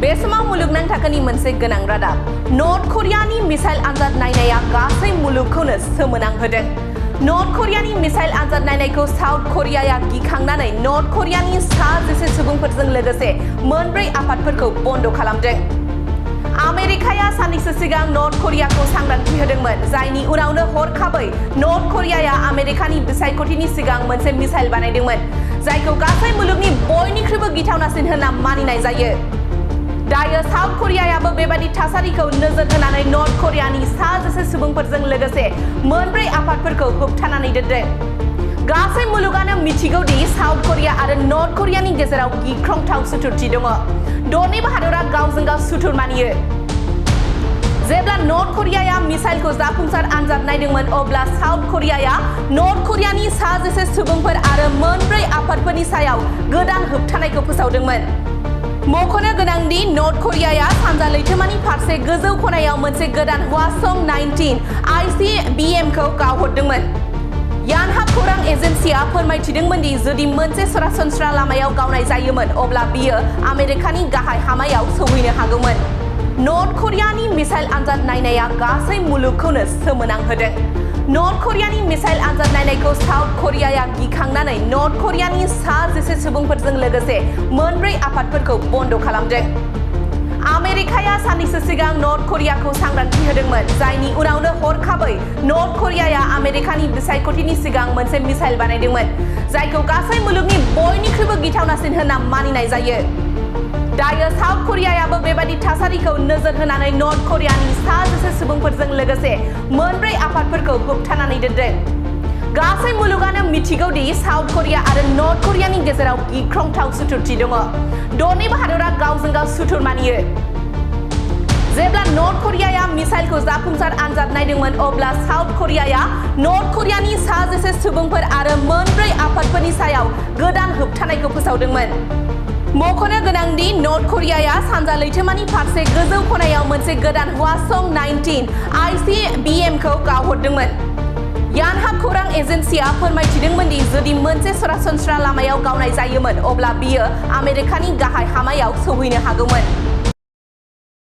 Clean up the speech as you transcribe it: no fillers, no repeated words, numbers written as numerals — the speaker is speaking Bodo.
बे समाव मुलुगनां थाखोनि मोनसे गोनां रादाब नर्थ करियानि मिसाइल आनजाद नायनाया गासै मुलुगखौनो सोमोनांहोदों। नर्थ करियानि मिसाइल आनजाद नायनायखौ साउथ करियाया गिखांनानै नर्थ करियानि सा 10 सुबुंफोरजों लोगोसे मोनब्रै आफादफोरखौ बन्द खालामदों। आमेरिकाया साननैसो सिगां नर्थ करियाखौ सांग्रांथि होदोंमोन, जायनि उनावनो हरखाबै नर्थ करियाया आमेरिकानि बिसायख'थिनि सिगां मोनसे मिसाइल बानायदोंमोन, जायखौ गासै मुलुगनि बयनिख्रुइबो गिथावनासिन होनना मानिनाय जायो। दायो साउथ करियायाबो बेबादि थासारिखौ नोजोर होनानै नर्थ करियानि सा 10 सुबुंफोरजों लोगोसे मोनब्रै आफादफोरखौ होबथानानै दोनदों। गासै मुलुगानो मिथिगौ दि साउथ करिया आरो नर्थ करियानि गेजेराव गिख्रंथाव सुथुरथि दङ। दरनैबो हादरा गावजों गाव सुथुर मानियो। जेब्ला नर्थ करियाया मिसाइलखौ जाफुंसार आनजाद नायदोंमोन, अब्ला साउथ करियाया नर्थ करियानि सा 10 सुबुंफोर आरो मोनब्रै आफादफोरनि सायाव गोदान होबथानायखौ फोसावदोंमोन। मख'नो गोनांदि नर्थ करियाया सानजा लैथोमानि फारसे गोजौ खनायाव मोनसे गोदान हवासं-19 ICBMखौ गावहरदोंमोन। यानहाप खौरां एजेन्सिया फोरमायथिदोंमोन दि जुदि मोनसे सरासनस्रा लामायाव गावनाय जायोमोन, अब्ला बियो आमेरिकानि गाहाय हामायाव सौहैनो हागौमोन। नर्थ करियानि मिसाइल आनजाद नायनाया गासै मुलुगखौनो सोमोनांहोदों। नर्थ करियानि मिसाइल आनजाद नायनायखौ साउथ करियाया गिखांनानै नर्थ करियानि सा 10 सुबुंफोरजों लोगोसे मोनब्रै आफादफोरखौ बन्द खालामदों। आमेरिकाया साननैसो सिगां नर्थ करियाखौ सांग्रांथि होदोंमोन, जायनि उनावनो हरखाबै नर्थ करियाया आमेरिकानि बिसायख'थिनि सिगां मोनसे मिसाइल बानायदोंमोन, जायखौ गासै मुलुगनि बयनिख्रुइबो गिथावनासिन होनना मानिनाय जायो। दायो साउथ करियायाबो बेबादि थासारिखौ नोजोर होनानै नर्थ करियानि सा 10 सुबुंफोरजों लोगोसे मोनब्रै आफादफोरखौ होबथानानै दोनदों। गासै मुलुगानो मिथिगौ दि साउथ करिया आरो नर्थ करियानि गेजेराव गिख्रंथाव सुथुरथि दङ। दरनैबो हादरा गावजों गाव सुथुर मानियो। जेब्ला नर्थ करियाया मिसाइलखौ जाफुंसार आनजाद नायदोंमोन, अब्ला साउथ करियाया नर्थ करियानि सा 10 सुबुंफोर आरो मोनब्रै आफादफोरनि सायाव गोदान होबथानायखौ फोसावदोंमोन। मख'नो गोनांदि नर्थ करियाया सानजा लैथोमानि फारसे गोजौ खनायाव मोनसे गोदान हवासं-19 ICBMखौ गावहरदोंमोन। यानहाप खौरां एजेन्सिया फोरमायथिदोंमोन दि जुदि मोनसे सरासनस्रा लामायाव गावनाय जायोमोन, अब्ला बियो आमेरिकानि गाहाय हामायाव सौहैनो हागौमोन।